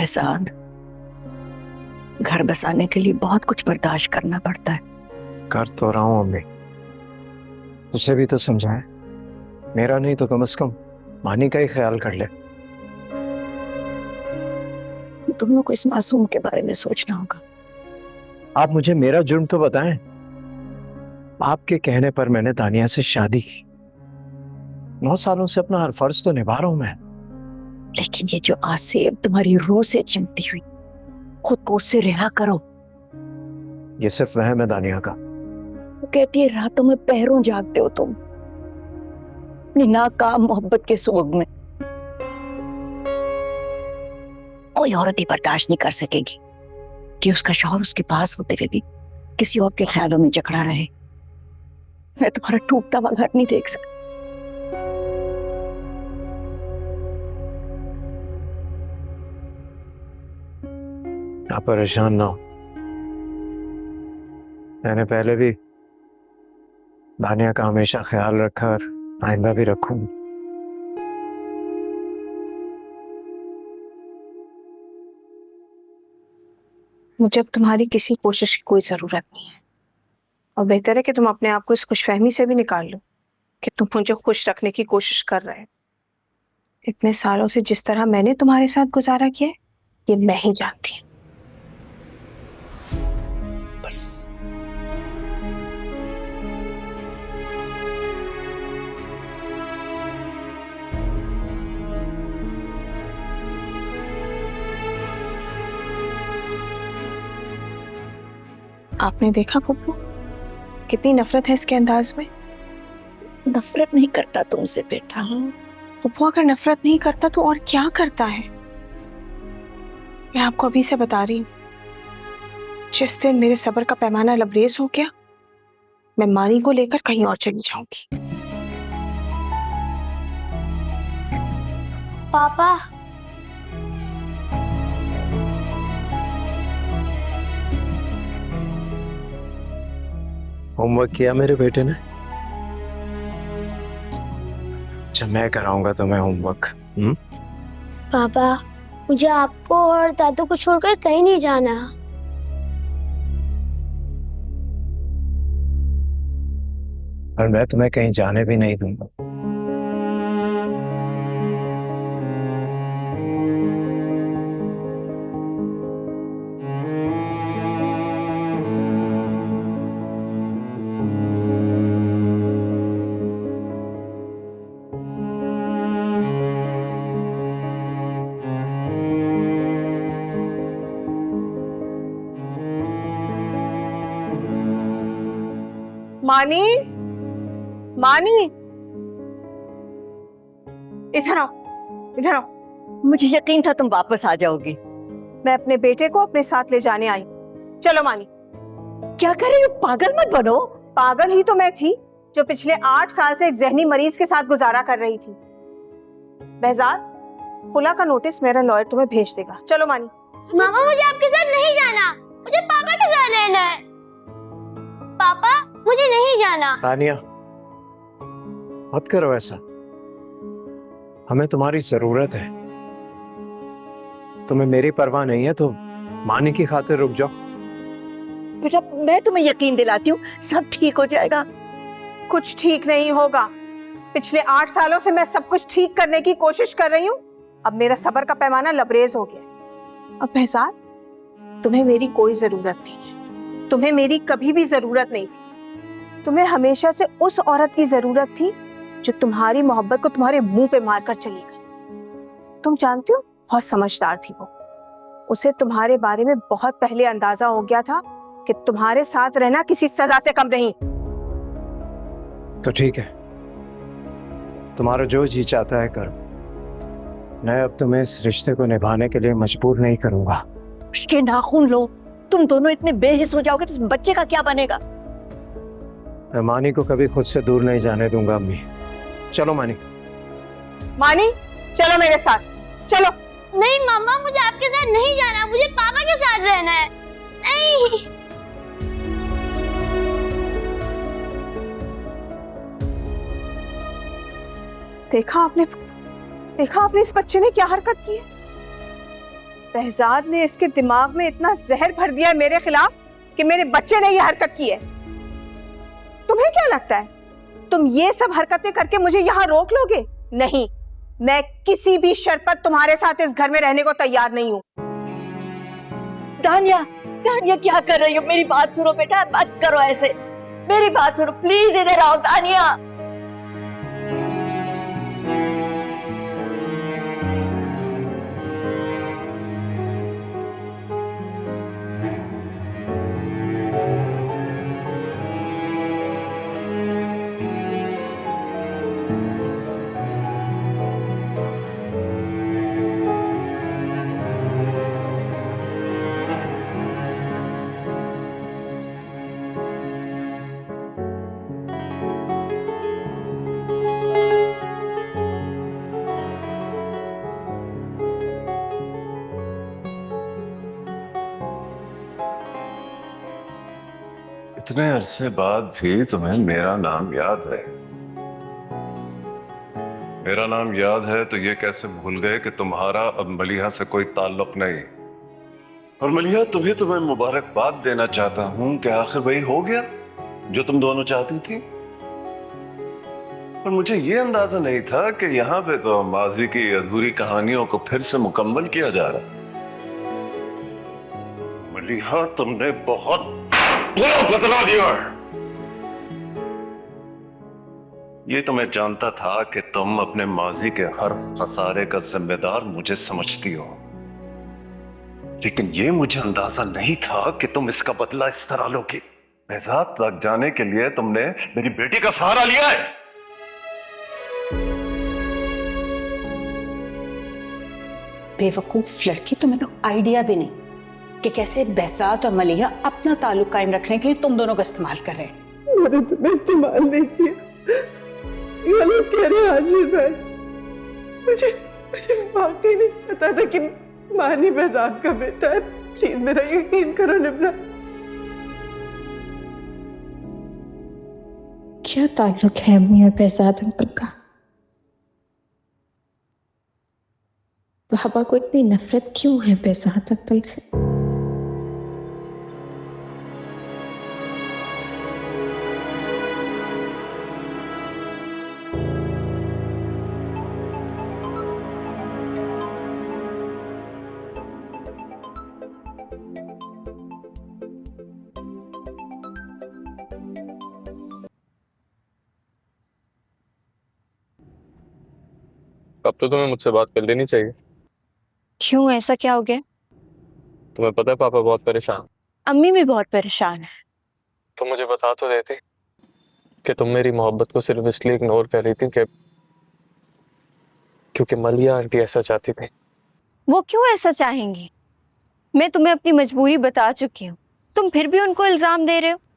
एहसान, घर बसाने के लिए बहुत कुछ बर्दाश्त करना पड़ता है। कर तो रहा हूँ अम्मी, उसे भी तो समझाए। मेरा नहीं तो कम से कम मानी का ही ख्याल कर ले। तुम लोग को इस मासूम के बारे में सोचना होगा। आप मुझे मेरा जुर्म तो बताएं। आपके कहने पर मैंने तानिया से शादी की। 9 सालों से अपना हर फर्ज तो निभा रहा हूं मैं। लेकिन ये जो आसेब तुम्हारी रूह से चिमटी हुई, खुद को उससे रिहा करो। ये सिर्फ वहम है दानिया का। वो कहती है रातों में पहरों जागते हो तुम अपनी नाकाम मोहब्बत के सोग में। कोई औरत ही बर्दाश्त नहीं कर सकेगी कि उसका शौहर उसके पास होते हुए भी किसी और के ख्यालों में जकड़ा रहे। मैं तुम्हारा टूटता हुआ घर नहीं देख सकती। आप परेशान ना हो, मैंने पहले भी दानिया का हमेशा ख्याल रखा और आइंदा भी रखूंगा। मुझे अब तुम्हारी किसी कोशिश की कोई जरूरत नहीं है, और बेहतर है कि तुम अपने आप को इस खुशफहमी से भी निकाल लो कि तुम मुझे खुश रखने की कोशिश कर रहे हो। इतने सालों से जिस तरह मैंने तुम्हारे साथ गुजारा किया है, ये मैं ही जानती हूँ। बस आपने देखा पप्पू, कितनी नफरत है इसके अंदाज में। नफरत नहीं करता तुमसे बेटा। पप्पू अगर नफरत नहीं करता तो और क्या करता है? मैं आपको अभी से बता रही हूँ, जिस दिन मेरे सब्र का पैमाना लबरेज हो गया, मैं मानी को लेकर कहीं और चली जाऊंगी। पापा, होमवर्क किया मेरे बेटे ने? अच्छा, मैं कराऊंगा तुम्हें होमवर्क। पापा मुझे आपको और दादू को छोड़कर कहीं नहीं जाना। और मैं तुम्हें कहीं जाने भी नहीं दूंगा। मानी, मानी, इधर आओ, इधर आओ। मुझे यकीन था तुम वापस आ जाओगी। मैं अपने बेटे को अपने साथ ले जाने आई। चलो मानी। क्या कर रही हो? पागल मत बनो। पागल ही तो मैं थी जो पिछले 8 साल से एक जहनी मरीज के साथ गुजारा कर रही थी। बहजाद, खुला का नोटिस मेरा लॉयर तुम्हें भेज देगा। चलो मानी। मामा मुझे आपके साथ नहीं जाना, मुझे पापा के साथ रहना है। पापा मुझे नहीं जाना। तानिया, मत करो ऐसा। हमें तुम्हारी जरूरत है। तुम्हें मेरी परवाह नहीं है तो मानी की खातिर रुक जाओ। बेटा मैं तुम्हें यकीन दिलाती हूँ, सब ठीक हो जाएगा। कुछ ठीक नहीं होगा। पिछले 8 सालों से मैं सब कुछ ठीक करने की कोशिश कर रही हूँ। अब मेरा सब्र का पैमाना लबरेज हो गया। अब बहजाद, तुम्हें मेरी कोई जरूरत नहीं है। तुम्हें मेरी कभी भी जरूरत नहीं थी। तुम्हें हमेशा से उस औरत की जरूरत थी जो तुम्हारी मोहब्बत को तुम्हारे मुंह पे मारकर चली गई। तुम जानती हो, बहुत समझदार थी वो। उसे तुम्हारे बारे में बहुत पहले अंदाजा हो गया था कि तुम्हारे साथ रहना किसी सजा से कम नहीं। तो ठीक है, तुम्हारा जो जी चाहता है करो। मैं अब तुम्हें इस रिश्ते को निभाने के लिए मजबूर नहीं करूंगा। उसके नाखून लो। तुम दोनों इतने बेहिस हो जाओगे तो बच्चे का क्या बनेगा? मैं मानी को कभी खुद से दूर नहीं जाने दूंगा अम्मी। चलो मानी। मानी, चलो मेरे साथ, चलो। नहीं मामा, मुझे आपके साथ नहीं जाना, मुझे पापा के साथ रहना है। नहीं। देखा आपने इस बच्चे ने क्या हरकत की है? behzad ने इसके दिमाग में इतना जहर भर दिया है मेरे खिलाफ कि मेरे बच्चे ने ये हरकत की है। तुम्हें क्या लगता है तुम ये सब हरकतें करके मुझे यहाँ रोक लोगे? नहीं, मैं किसी भी शर्त पर तुम्हारे साथ इस घर में रहने को तैयार नहीं हूँ। तानिया, तानिया क्या कर रही हो? मेरी बात सुनो बेटा, मत करो ऐसे। मेरी बात सुनो प्लीज, इधर आओ तानिया। इतने अरसे बाद भी तुम्हें मेरा नाम याद है? मेरा नाम याद है तो ये कैसे भूल गए कि तुम्हारा अब मलिहा से कोई ताल्लुक नहीं? और मलिहा, तुम्हें तो मैं मुबारकबाद देना चाहता हूं कि आखिर वही हो गया जो तुम दोनों चाहती थी। पर मुझे ये अंदाजा नहीं था कि यहाँ पे तो माजी की अधूरी कहानियों को फिर से मुकम्मल किया जा रहा। मलिहा, तुमने बहुत बदला दिया है। ये तो मैं जानता था कि तुम अपने माजी के हर खसारे का जिम्मेदार मुझे समझती हो, लेकिन ये मुझे अंदाजा नहीं था कि तुम इसका बदला इस तरह लोगी। बेहजाद तक जाने के लिए तुमने मेरी बेटी का सहारा लिया है। बेवकूफ लड़की, तुम्हें तो आइडिया भी नहीं कि कैसे बेहजाद और मलिहा अपना ताल्लुक कायम रखने के लिए तुम दोनों का इस्तेमाल कर रहे हैं। मैंने तुम्हें इस्तेमाल नहीं किया, गलत कह रहे हाशिर भाई। मुझे वाकई नहीं पता था कि मानी बेहजाद का बेटा है। प्लीज मेरा यकीन करो निम्रा। क्या ताल्लुक है अम्मी और बेहजाद अंकल का? पापा को इतनी नफरत क्यों है बेहजाद अंकल से? अब तो तुम्हें मुझसे बात कर लेनी चाहिए। क्यों, ऐसा क्या हो गया? तुम्हें पता है पापा बहुत परेशान। अम्मी भी बहुत परेशान है। तुम मुझे बता तो देती कि तुम मेरी मोहब्बत को सिर्फ इसलिए इग्नोर कर रही थी कि क्योंकि मलिया आंटी ऐसा चाहती थी। वो क्यों ऐसा चाहेंगी? मैं तुम्हें अपनी मजबूरी बता चुकी हूँ, तुम फिर भी उनको इल्जाम दे रहे हो।